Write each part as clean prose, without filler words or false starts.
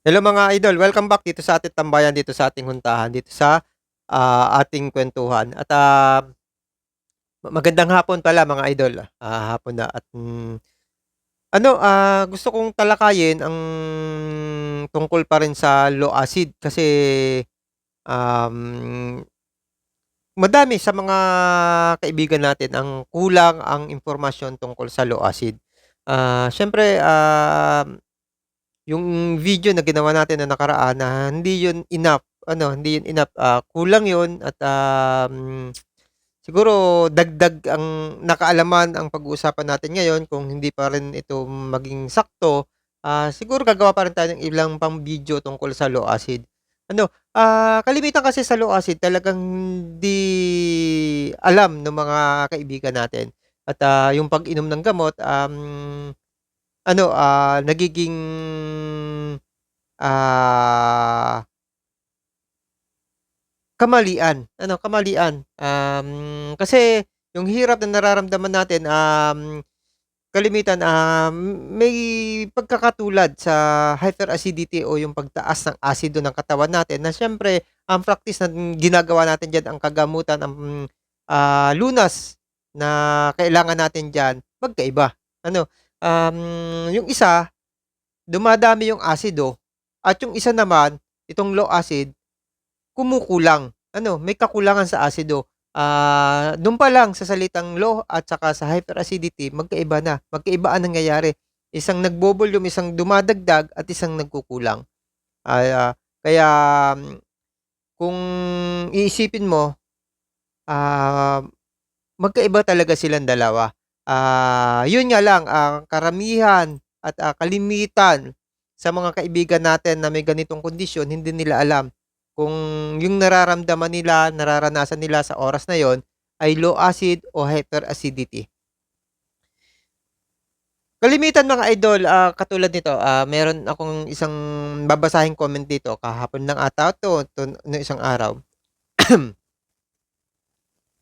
Hello mga idol, welcome back dito sa ating tambayan, dito sa ating huntahan, dito sa, ating kuwentuhan at, magandang hapon pala mga idol, hapon na at, gusto kong talakayin ang tungkol pa rin sa low acid kasi, um, madami sa mga kaibigan natin ang kulang ang impormasyon tungkol sa low acid. Siyempre, yung video na ginawa natin na nakaraan na hindi yun enough, hindi yun enough, kulang yun at, siguro dagdag ang nakaalaman ang pag-uusapan natin ngayon kung hindi pa rin ito maging sakto, siguro gagawa pa rin tayo ng ilang pang video tungkol sa low acid. Kalimitan kasi sa low acid talagang hindi alam ng mga kaibigan natin at, yung pag-inom ng gamot, nagiging, ah, kamalian. Kasi yung hirap na nararamdaman natin, kalimitan, may pagkakatulad sa hyperacidity o yung pagtaas ng asido ng katawan natin na siyempre ang practice na ginagawa natin diyan, ang kagamutan, ang, lunas na kailangan natin diyan magkaiba. Yung isa dumadami yung asido at yung isa naman, itong low acid, kumukulang. May kakulangan sa asido. Dun pa lang sa salitang low at saka sa hyperacidity magkaiba na, magkaiba ang nangyayari. Isang nagbo-volume, isang dumadagdag at isang nagkukulang. Kaya, kung iisipin mo, ah, magkaiba talaga silang dalawa. Yun nga lang ang karamihan at, kalimitan sa mga kaibigan natin na may ganitong kondisyon hindi nila alam kung yung nararamdaman nila, nararanasan nila sa oras na yon ay low acid o hyperacidity. Kalimitan mga idol, katulad nito, meron akong isang babasahing comment dito kahapon lang ata 'to nung isang araw.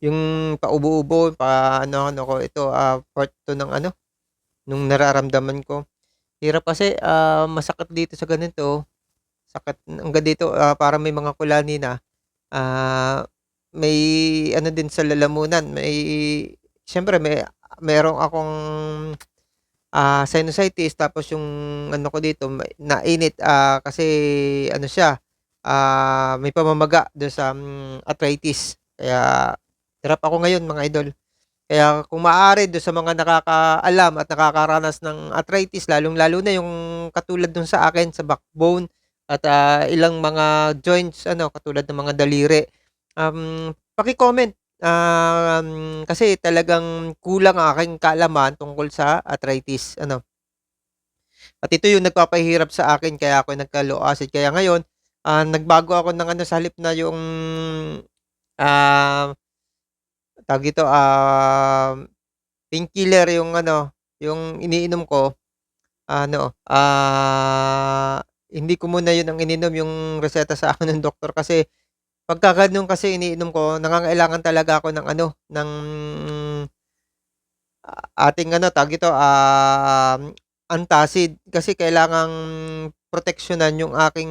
Yung paubo-ubo, pa-ano-ano ko ito, part 2 ng nung nararamdaman ko. Hirap kasi, masakit dito sa ganito, sakit hanggang dito, parang may mga kulani na. Ah, May ano din sa lalamunan, siyempre meron akong, sinusitis tapos yung ano ko dito nainit, kasi ano siya, may pamamaga dun sa, arthritis. Kaya hirap ako ngayon mga idol. Kaya kung maaari dun sa mga nakakaalam at nakakaranas ng arthritis lalong-lalo na yung katulad nung sa akin sa backbone at, ilang mga joints katulad ng mga daliri, paki-comment, kasi talagang kulang ang aking kaalaman tungkol sa arthritis At ito yung nagpapahirap sa akin kaya ako nagka-low acid. Kaya ngayon, nagbago ako ng sa halip na yung, ah, tawag dito, painkiller yung yung iniinom ko, hindi ko muna yun ang ininom, yung reseta sa akin ng doktor kasi pagka gano'n kasi iniinom ko nangangailangan talaga ako ng ng ating tawag dito, antacid kasi kailangang proteksyonan yung aking,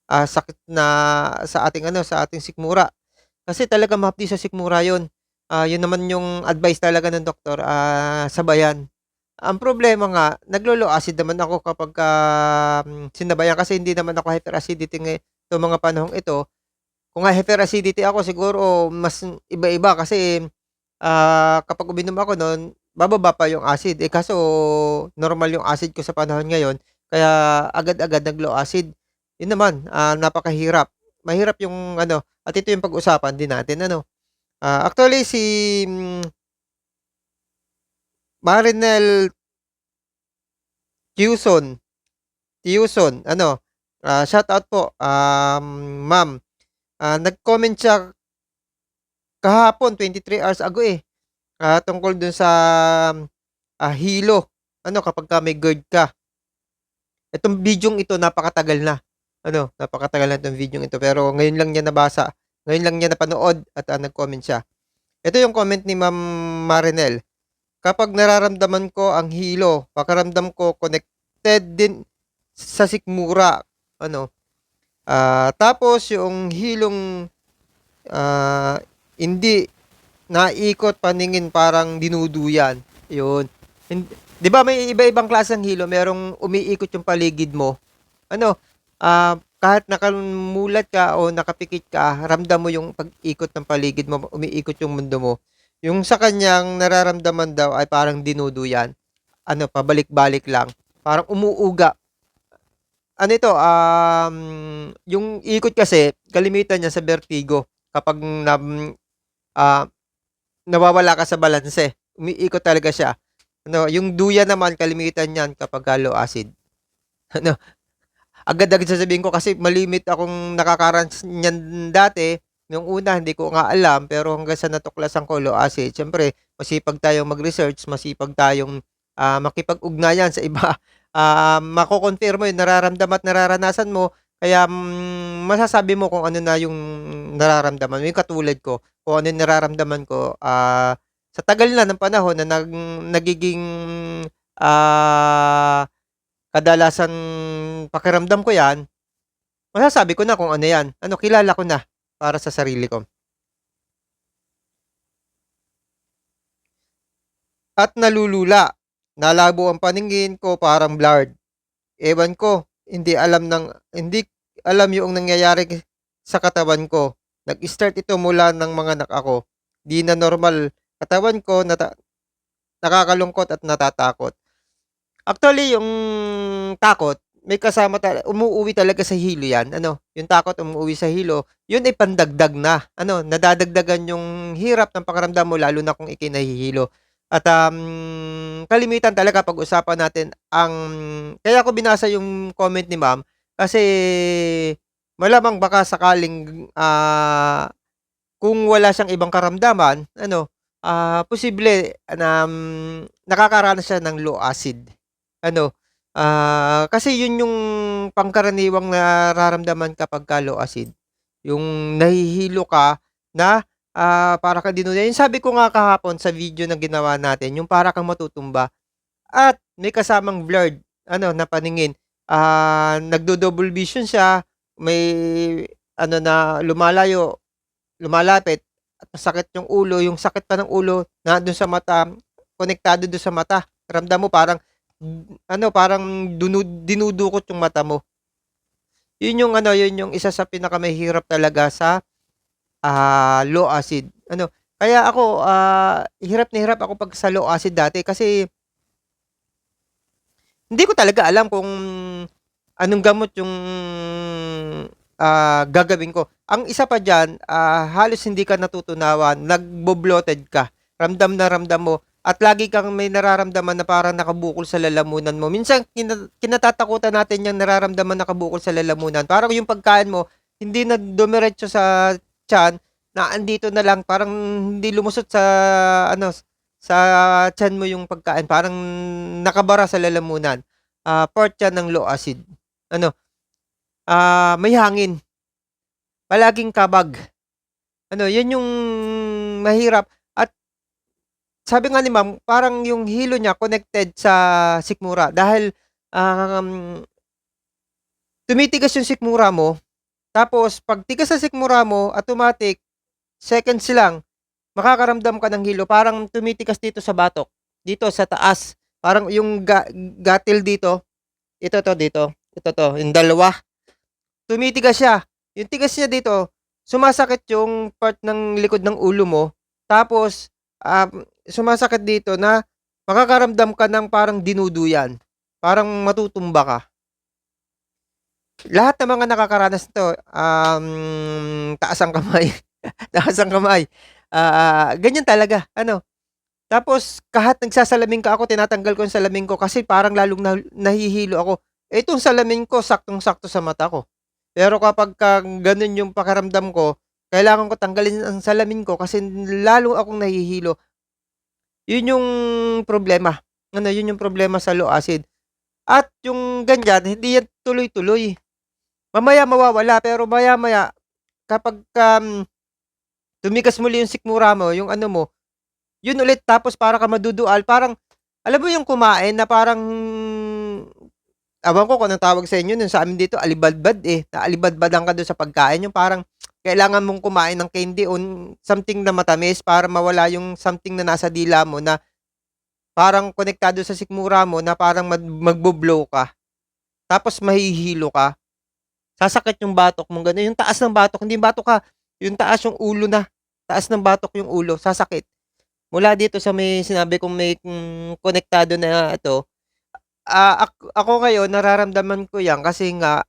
sakit na sa ating sa ating sikmura. Kasi talagang mahapdi sa sikmura yun. Yun naman yung advice talaga ng doktor, sabayan. Ang problema nga, naglo-low acid naman ako kapagka, sinabayan kasi hindi naman ako hyperacidity itong mga panahong ito. Kung nga hyperacidity ako siguro mas iba-iba kasi, kapag uminom ako nun bababa pa yung acid, kaso normal yung acid ko sa panahon ngayon kaya agad-agad nag-low acid. Yun naman, napakahirap. Mahirap yung at ito yung pag-usapan din natin actually si, Marinel Quezon Quezon shoutout po, ma'am. Nag-comment siya kahapon 3 hours ago, tungkol dun sa, hilo, kapagka may GERD ka. Itong bidyong ito napakatagal na, napakatagal na 'tong bidyong ito pero ngayon lang niya nabasa, ngayon lang niya napanood at, nag-comment siya. Ito yung comment ni Ma'am Marinel, "Kapag nararamdaman ko ang hilo, pakiramdam ko connected din sa sikmura, ano. Tapos yung hilong, ah, hindi naikot paningin parang dinuduyan, yun. 'Di ba may iba-ibang klaseng hilo, merong umiikot yung paligid mo, ano, kahit nakamulat ka o nakapikit ka, ramdam mo yung pag-ikot ng paligid mo, umiikot yung mundo mo. Yung sa kanyang nararamdaman daw ay parang dinuduyan, ano, pabalik-balik lang, parang umuuga. Ano ito, yung ikot kasi kalimitan niya sa vertigo kapag ah, nawawala ka sa balanse, umiikot talaga siya. Ano, yung duyan naman kalimitan niyan kapagka low acid. Ano, agad-agad sasabihin ko kasi malimit akong nakakaranas niyan dati. Nung una hindi ko nga alam, pero hanggang sa natuklasan ko low acid, siyempre masipag tayong mag-research, masipag tayong, makipag-ugnayan sa iba. Mako-confirm mo yung nararamdaman at nararanasan mo, kaya, masasabi mo kung ano na yung nararamdaman mo. Yung katulad ko, kung ano yung nararamdaman ko, sa tagal na ng panahon na nagiging, ah, kadalasan pakiramdam ko 'yan, masasabi ko na kung ano 'yan, ano, kilala ko na para sa sarili ko. At nalulula, nalabo ang paningin ko, parang blurred. Ewan ko, hindi alam yung nangyayari sa katawan ko. Nag-start ito mula ng mga anak ako. 'Di na normal katawan ko, nakakalungkot at natatakot. Actually, yung takot may kasama umuuwi talaga sa hilo 'yan, ano, yung takot umuuwi sa hilo, yun ay pandagdag na, ano, nadadagdagan yung hirap ng pakiramdam mo lalo na kung ika'y nahihilo. At, kalimitan talaga pag-usapan natin ang kaya ko binasa yung comment ni ma'am kasi malamang baka sakaling, kung wala siyang ibang karamdaman, ano, posible na, nakakaranas siya ng low acid. Ano, kasi yun yung pangkaraniwang nararamdaman kapagka low acid, yung nahihilo ka na, para kang dinuduyan. Yung sabi ko nga kahapon sa video na ginawa natin, yung para kang matutumba at may kasamang blurred ano na paningin. Nagdo-double vision siya, may ano na lumalayo, lumalapit at masakit yung sakit pa ng ulo nandun sa mata, konektado dun sa mata. Ramdam mo parang ano, parang dinudukot yung mata mo. Yun yung ano, yun yung isa sa pinakamahirap talaga sa, low acid, ano. Kaya ako, hirap na hirap ako 'pag sa low acid dati kasi hindi ko talaga alam kung anong gamot yung, gagawin ko. Ang isa pa diyan, halos hindi ka natutunawan, nagbo-bloated ka, ramdam na ramdam mo at lagi kang may nararamdaman na parang nakabukol sa lalamunan mo. Minsan kinatatakutan natin yang nararamdaman nakabukol sa lalamunan, parang yung pagkain mo hindi na dumiretso sa tiyan, na andito na lang, parang hindi lumusot sa ano, sa tiyan mo yung pagkain, parang nakabara sa lalamunan. Part yan ng low acid. Ano, may hangin, palaging kabag. Ano, yun yung mahirap at sabi nga ni ma'am, parang yung hilo niya connected sa sikmura dahil, um, tumitigas yung sikmura mo, tapos 'pag tigas sa sikmura mo, automatic, seconds lang, makakaramdam ka ng hilo. Parang tumitigas dito sa batok, dito sa taas. Parang yung gatil dito, ito 'to, yung dalawa. Tumitigas siya. Yung tigas niya dito, sumasakit yung part ng likod ng ulo mo, tapos, sumasakit dito na makakaramdam ka ng parang dinuduyan, parang matutumba ka. Lahat ng mga nakakaranas nito, taas ang kamay, taas ang kamay. Ganyan talaga ano. Tapos kahit nagsasalamin ka ako, tinatanggal ko yung salamin ko kasi parang lalong nahihilo ako. Itong salamin ko saktong-sakto sa mata ko. Pero kapagka gano'n yung pakiramdam ko, kailangan ko tanggalin ang salamin ko kasi lalo akong nahihilo. Yun yung problema, ano, yun yung problema sa low acid. At yung ganyan, hindi yan tuloy-tuloy. Mamaya mawawala pero maya-maya kapagka, tumigas muli yung sikmura mo, yung ano mo, yun ulit tapos para ka madudual, parang alam mo yung kumain na parang ewan ko kung anong tawag sa inyo nun, sa amin dito alibadbad, eh, naalibadbadan ka dun sa pagkain, yung parang kailangan mong kumain ng candy o something na matamis para mawala yung something na nasa dila mo na parang konektado sa sikmura mo na parang magbo-blow ka, tapos mahihilo ka. Sasakit yung batok mo gano'n, yung taas ng batok, hindi yung batok ha, yung taas yung ulo na, taas ng batok yung ulo, sasakit. Mula dito sa may sinabi kong may, konektado na ito, ako ngayon nararamdaman ko 'yan kasi nga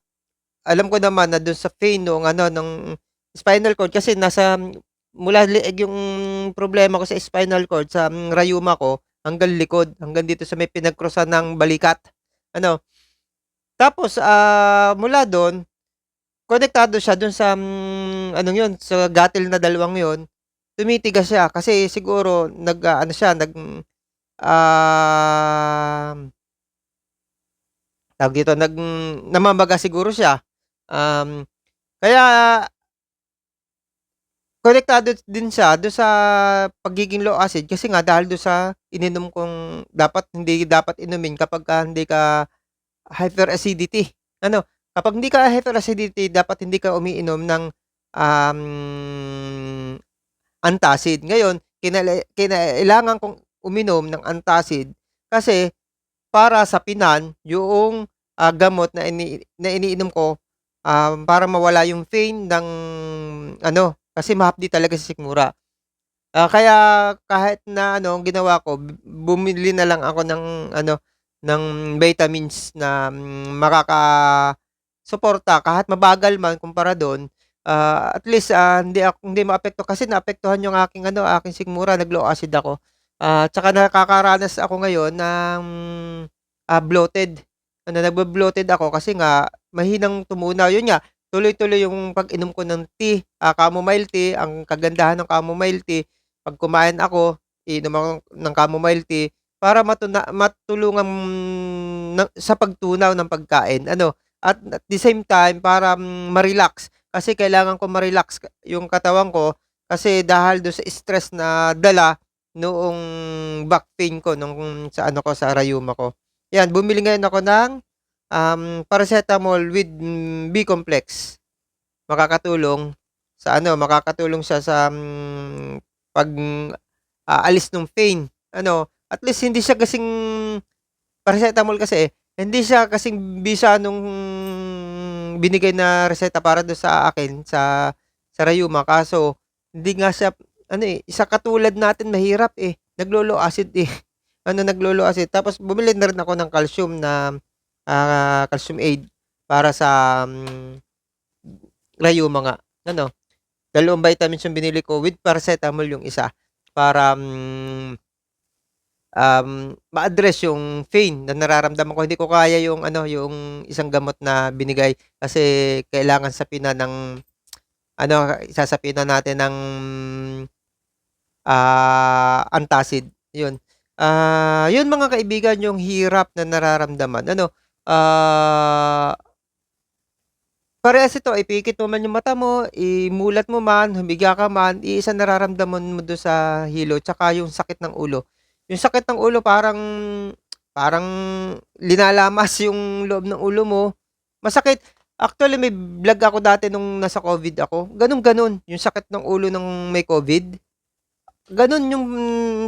alam ko naman na dun sa vein nung ano, nung spinal cord kasi nasa mula leeg yung problema ko sa spinal cord sa, rayuma ko hanggang likod, hanggang dito sa may pinag-crossan ng balikat, ano. Tapos, mula dun konektado siya dun sa, anong yun, sa gatil na dalawang yun, tumitigas siya kasi siguro nag-aano siya, um, tawag dito, namamaga siguro siya. Kaya konektado din siya dun sa pagiging low acid kasi nga dahil dun sa ininom kong hindi dapat inumin kapagka hindi ka hyperacidity. Ano, kapag hindi ka hyperacidity dapat hindi ka umiinom ng, antacid. Ngayon kinailangan kong uminom ng antacid kasi para sapinan yoong, gamot na iniinom ko, para mawala yung pain ng ano, kasi mahapdi talaga sa sikmura. Kaya kahit na ano, ang ginawa ko bumili na lang ako ng ano, ng vitamins na, makakasuporta kahit mabagal man kumpara dun, at least, hindi maapekto kasi naapektuhan yung aking ano, aking sikmura, nag-low acid ako. Tsaka nakakaranas ako ngayon ng, bloated. Ano, nagbo-bloated ako kasi nga mahinang tumunaw. Yun nga, tuloy-tuloy yung pag-inom ko ng tea, chamomile tea. Ang kagandahan ng chamomile tea, 'pag kumain ako, iinom ako ng chamomile tea para matulungan sa pagtunaw ng pagkain ano, at the same time para, ma-relax. Kasi kailangan ko ma-relax yung katawan ko kasi dahil dun sa stress na dala noong back pain ko nung sa ano ko, sa rayuma ko. 'Yan, bumili ngayon ako ng, paracetamol with, B-complex. Makakatulong siya sa, pag, alis nung pain. Ano, at least hindi siya kasing paracetamol kasi, hindi siya kasing bisa nung binigay na reseta para dun sa akin sa rayuma kaso hindi nga siya ano, eh, sa katulad natin mahirap, eh, naglo-low acid, eh. Ano, naglo-low acid tapos bumili na rin ako ng calcium na, calcium aid para sa, rayuma nga, ano. Dalawang vitamins yung binili ko with paracetamol yung isa para, ma-address yung pain na nararamdaman ko. Hindi ko kaya yung ano, yung isang gamot na binigay kasi kailangan sapinan ng ano, sasapinan natin ng, antacid, yun. Yun mga kaibigan yung hirap na nararamdaman ano, parehas ito, ipikit mo man yung mata mo, imulat mo man, humiga ka man, iisa nararamdaman mo dun sa hilo tsaka yung sakit ng ulo. Yung sakit ng ulo parang parang linalamas yung loob ng ulo mo, masakit. Actually may vlog ako dati nung nasa COVID ako, ganun-ganon yung sakit ng ulo ng may COVID. Ganun yung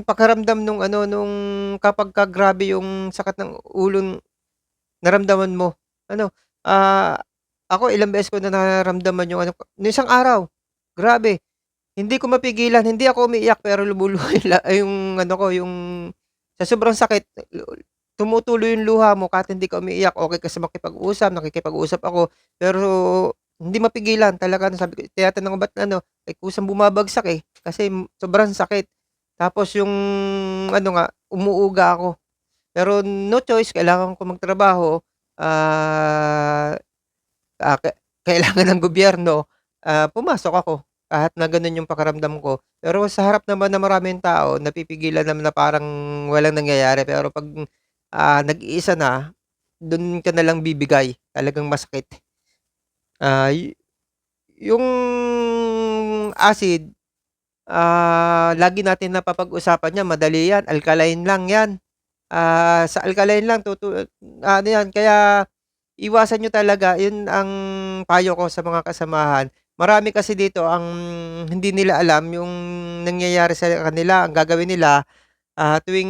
pakiramdam nung ano, nung kapagka grabe yung sakit ng ulo naramdaman mo. Ano, ako ilang beses ko na nararamdaman yung ano ko nung isang araw, grabe. Hindi ko mapigilan, hindi ako umiiyak pero lumuluha yung ano ko, yung sa sobrang sakit tumutulo yung luha mo kahit hindi ka umiiyak, okey ka sa makipag-usap, nakikipag-usap ako, pero hindi mapigilan talaga sabi ko tinatanong ko ba't ano, eh, kusang bumabagsak, eh, kasi sobrang sakit. Tapos yung ano nga, umuuga ako. Pero no choice kailangan ko magtrabaho, ah kailangan ng gobyerno, pumasok ako kahit na gano'n yung pakiramdam ko. Pero sa harap naman ng maraming tao napipigilan naman na parang walang nangyayari pero 'pag, nag-iisa na, dun ka nalang bibigay, talagang masakit. Yu yung acid, lagi natin napapag-usapan yan, madali yan, alkaline lang yan. Sa alkaline lang ano yan kaya iwasan niyo talaga, 'yun ang payo ko sa mga kasamahan. Marami kasi dito ang hindi nila alam yung nangyayari sa kanila, ang gagawin nila, tuwing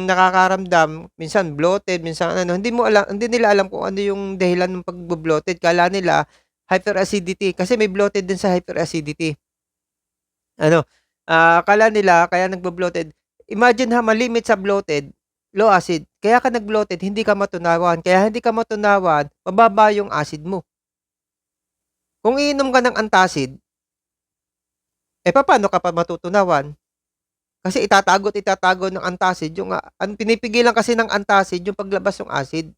nakakaramdam, minsan bloated, minsan ano, hindi nila alam kung ano yung dahilan ng pagbo-bloated. Akala nila hyperacidity, kasi may bloated din sa hyperacidity. Ano, akala nila kaya nagbo-bloated, imagine ha, malimit sa bloated, low acid. Kaya ka nag-bloated, hindi ka matunawan. Kaya hindi ka matunawan, mababa yung acid mo. Kung iinom ka ng antacid, papaano ka pa matutunawan? Kasi itatago ng antacid yung, ang pinipigilan kasi ng antacid yung paglabas ng acid.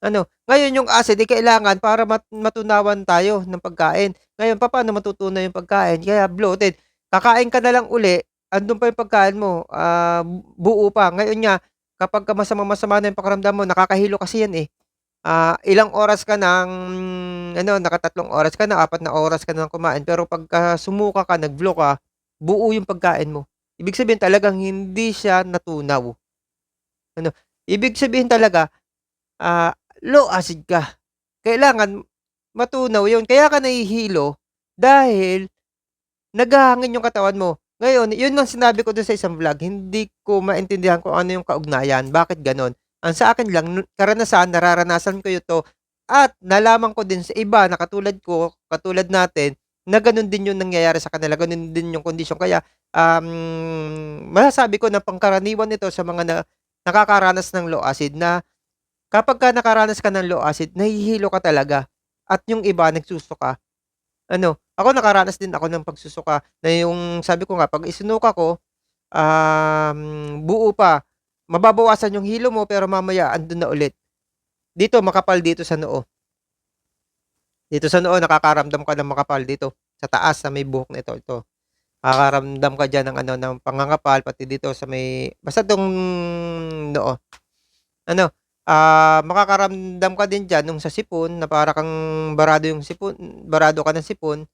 Ano, ngayon yung acid, kailangan para matunawan tayo ng pagkain. Ngayon papaano matutunaw yung pagkain? Kaya bloated. Kakain ka na lang uli, andun pa yung pagkain mo, buo pa. Ngayon nga, kapagka masamang-masama na yung pakiramdam mo, nakakahilo kasi yan, eh. Ilang oras ka ng ano, naka-3 oras ka na, 4 na oras ka ng kumain, pero pagka sumuka ka, nag-blow ka, buo yung pagkain mo. Ibig sabihin talagang hindi siya natunaw. Ano, ibig sabihin talaga, low acid ka. Kailangan matunaw 'yun, kaya ka nahihilo dahil naghahangin yung katawan mo. Ngayon, 'yun ang sinabi ko dun sa isang vlog, hindi ko maintindihan kung ano yung kaugnayan, bakit gano'n. Ang sa akin lang karanasan, nararanasan ko ito at nalaman ko din sa iba na katulad ko, katulad natin, na gano'n din yung nangyayari sa kanila, gano'n din yung kondisyon. Kaya, masasabi ko na pangkaraniwan ito sa mga nakakaranas ng low acid, na kapagka nakaranas ka ng low acid, nahihilo ka talaga at yung iba nagsusuka. Ano, ako nakaranas din ako ng pagsusuka na yung sabi ko nga 'pag isinuka ko, buo pa. Mababawasan yung hilo mo pero mamaya andun na ulit. Dito makapal dito sa noo. Dito sa noo nakakaramdam ka ng makapal dito, sa taas sa may buhok na ito. Nakakaramdam ka diyan ng ano, ng pangangapal pati dito sa may basta 'tong noo. Ano, makakaramdam ka din diyan nung sa sipon na para kang barado yung sipon, barado ka ng sipon.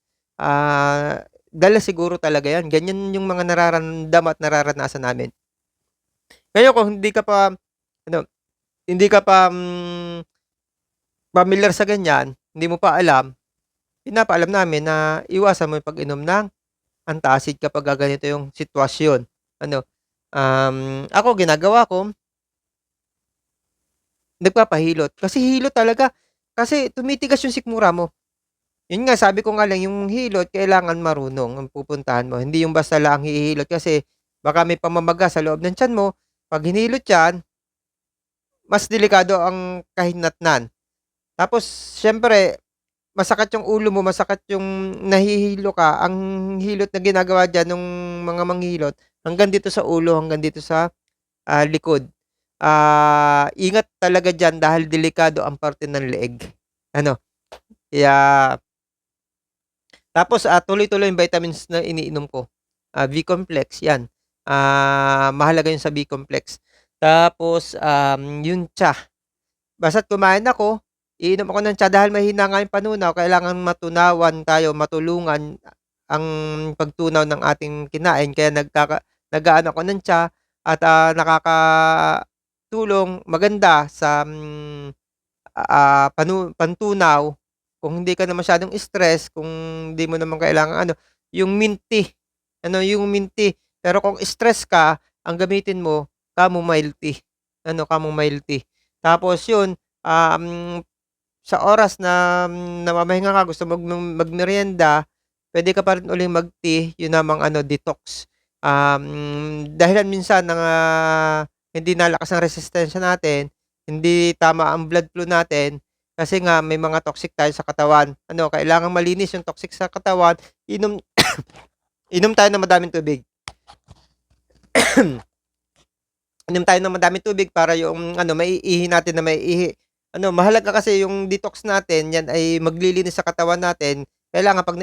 Dala siguro talaga 'yan, ganyan yung mga nararamdam at nararanasan namin. Ngayon kung ano, hindi ka pa, pamilyar sa ganyan, hindi mo pa alam, pinapaalam namin na iwasan mo yung pag-inom ng antacid kapagka ganito yung sitwasyon. Ano, ako ginagawa ko, nagpapahilot. Kasi hilot talaga, kasi tumitigas yung sikmura mo. Yun nga, sabi ko nga lang yung hilot kailangan marunong ang pupuntahan mo, hindi yung basta lang hihilot kasi baka may pamamaga sa loob ng tiyan mo. 'Pag hinilot yan, mas delikado ang kahinatnan. Tapos siyempre masakit yung ulo mo, masakit yung nahihilo ka. Ang hilot na ginagawa diyan nung mga manghihilot hanggang dito sa ulo, hanggang dito sa, likod. Ingat talaga diyan dahil delikado ang parte ng leeg. Ano, kaya tapos, tuloy-tuloy yung vitamins na iniinom ko. B-complex 'yan, mahalaga 'yun sa B-complex. Tapos, yung tsa, basta't kumain ako, iinom ako ng tsa dahil mahina nga yung panunaw, kailangan matunawan tayo, matulungan ang pagtunaw ng ating kinain, kaya nag-aano ako ng tsa at, nakakatulong, maganda sa, pantunaw. Kung hindi ka na masyadong stress, kung hindi mo naman kailangang ano, yung mint tea, ano, yung mint tea. Pero kung stress ka, ang gamitin mo chamomile tea, ano, chamomile tea. Tapos yun, sa oras na namamahinga ka, gusto magmeryenda, puwede ka pa rin uling mag-tea, yun namang ano, detox. Dahilan minsan ng, hindi nalakas ang resistensya natin, hindi tama ang blood flow natin, kasi nga may mga toxic tayo sa katawan. Ano, kailangang malinis yung toxic sa katawan, inom inom tayo ng madaming tubig. Inom tayo ng madaming tubig para yung ano, maiihi natin na maiihi. Ano, mahalaga kasi yung detox natin, yan ay maglilinis sa katawan natin. Kailangan 'pag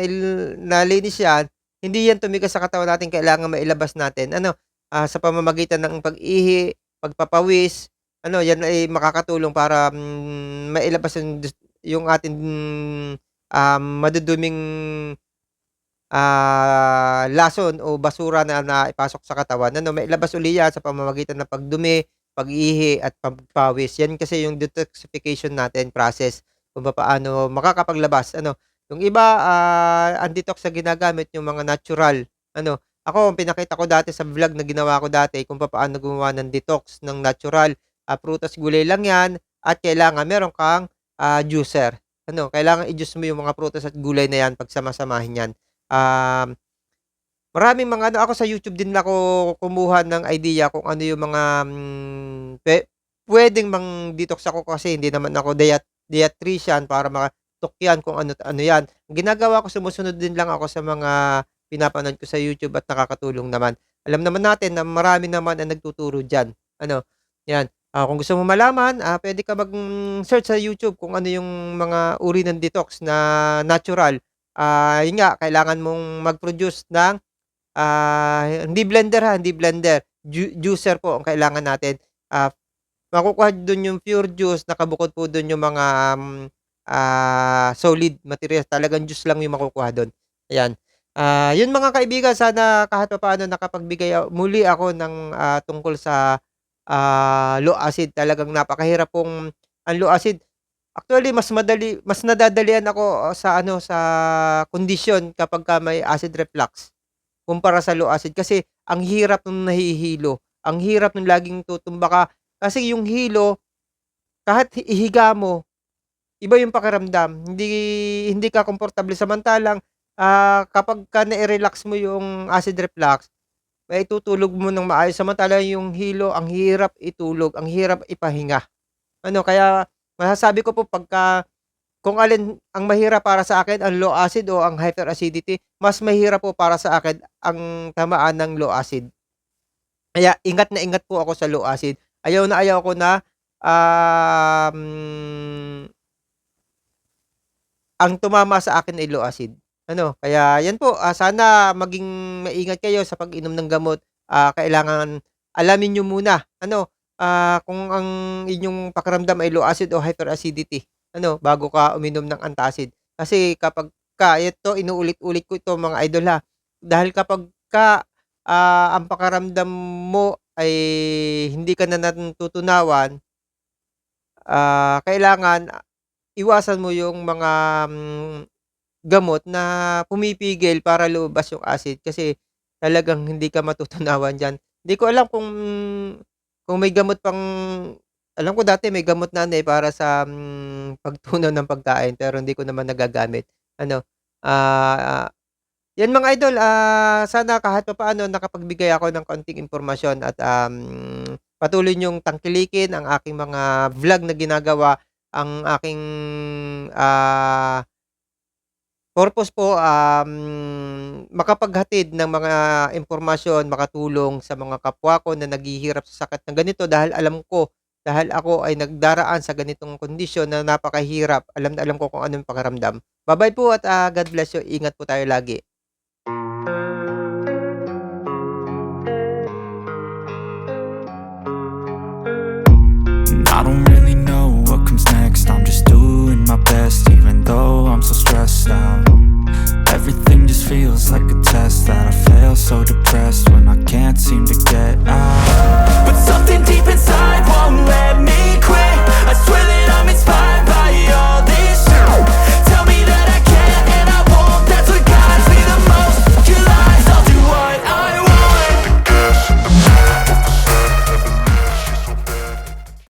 nalinis yan, hindi yan tumigas sa katawan natin, kailangan mailabas natin. Ano, sa pamamagitan ng pag-ihi, pagpapawis, ano, yan ay makakatulong para, mailabas yung ating, maduduming, lason o basura na naipasok sa katawan, ano, mailabas uli yan sa pamamagitan ng pagdumi, pag-ihi at pagpawis. Yan kasi yung detoxification natin process kung papaano makakapaglabas ano. Yung iba, ang detox na ginagamit yung mga natural ano. Ako ang pinakita ko dati sa vlog na ginawa ko dati kung papaano gumawa ng detox ng natural, prutas, gulay lang 'yan at kailangan meron kang, juicer. Ano, kailangan i-juice mo yung mga prutas at gulay na 'yan, pagsama-samahin 'yan. Um Maraming mga ano, ako sa YouTube din ako kumuha ng idea kung ano yung mga, puwedeng mang-detox ako kasi hindi naman ako dietitian para makatuklasan kung ano 'yan. Ang ginagawa ko, sumusunod din lang ako sa mga pinapanood ko sa YouTube at nakakatulong naman. Alam naman natin na marami naman ang nagtuturo diyan, ano, 'yan. Kung gusto mo malaman, puwede ka mag-search sa YouTube kung ano yung mga uri ng detox na natural. Yun nga, kailangan mong mag-produce ng hindi blender hindi blender, juicer po ang kailangan natin. Makukuha dun yung pure juice, nakabukod po dun yung mga, solid materials, talagang juice lang yung makukuha dun, ayan. Yun mga kaibigan, sana kahit papaano nakapagbigay muli ako ng, tungkol sa, low acid. Talagang napakahirap pong ang low acid. Actually mas nadadalian ako sa ano, sa kondisyon kapagka may acid reflux. Kumpara sa low acid kasi ang hirap nung nahihilo, ang hirap nung laging tutumba ka. Kasi yung hilo kahit ihiga mo, iba yung pakiramdam, hindi hindi ka komportable. Samantalang, kapagka nai-relax mo yung acid reflux, maitutulog mo ng maayos. Samantalang yung hilo ang hirap itulog, ang hirap ipahinga. Ano, kaya masasabi ko po pagka kung alin ang mahirap para sa akin, ang low acid o ang hyperacidity, mas mahirap po para sa akin ang tamaan ng low acid. Kaya ingat na ingat po ako sa low acid. Ayaw ko na, ang tumama sa akin ay low acid. Ano, kaya 'yan po, sana maging maingat kayo sa pag-inom ng gamot. Kailangan alamin niyo muna ano, kung ang inyong pakiramdam ay low acid o hyperacidity, ano, bago ka uminom ng antacid. Kasi kapagka ito inuulit-ulit ko ito mga idol, dahil kapagka, ang pakiramdam mo ay hindi ka na natutunawan, kailangan iwasan mo yung mga, gamot na pumipigil para lumabas yung acid kasi talagang hindi ka matutunawan diyan. Hindi ko alam kung may gamot pang alam ko dati may gamot na ano, para sa, pagtunaw ng pagkain pero hindi ko naman nagagamit. Ano, ah, 'yan mga idol, sana kahit papaano nakapagbigay ako ng konting impormasyon at, patuloy niyong tangkilikin ang aking mga vlog na ginagawa. Ang aking, purpose po, makapaghatid ng mga impormasyon, makatulong sa mga kapwa ko na naghihirap sa sakit na ganito dahil alam ko, dahil ako ay nagdaraan sa ganitong kondisyon na napakahirap. Alam na alam ko kung anong pakiramdam. Bye-bye po at, God bless you. Ingat po tayo lagi. I don't really know what comes next. I'm just doing my best, even though I'm so stressed out. Everything just feels like a test that I fail, so depressed when I can't seem to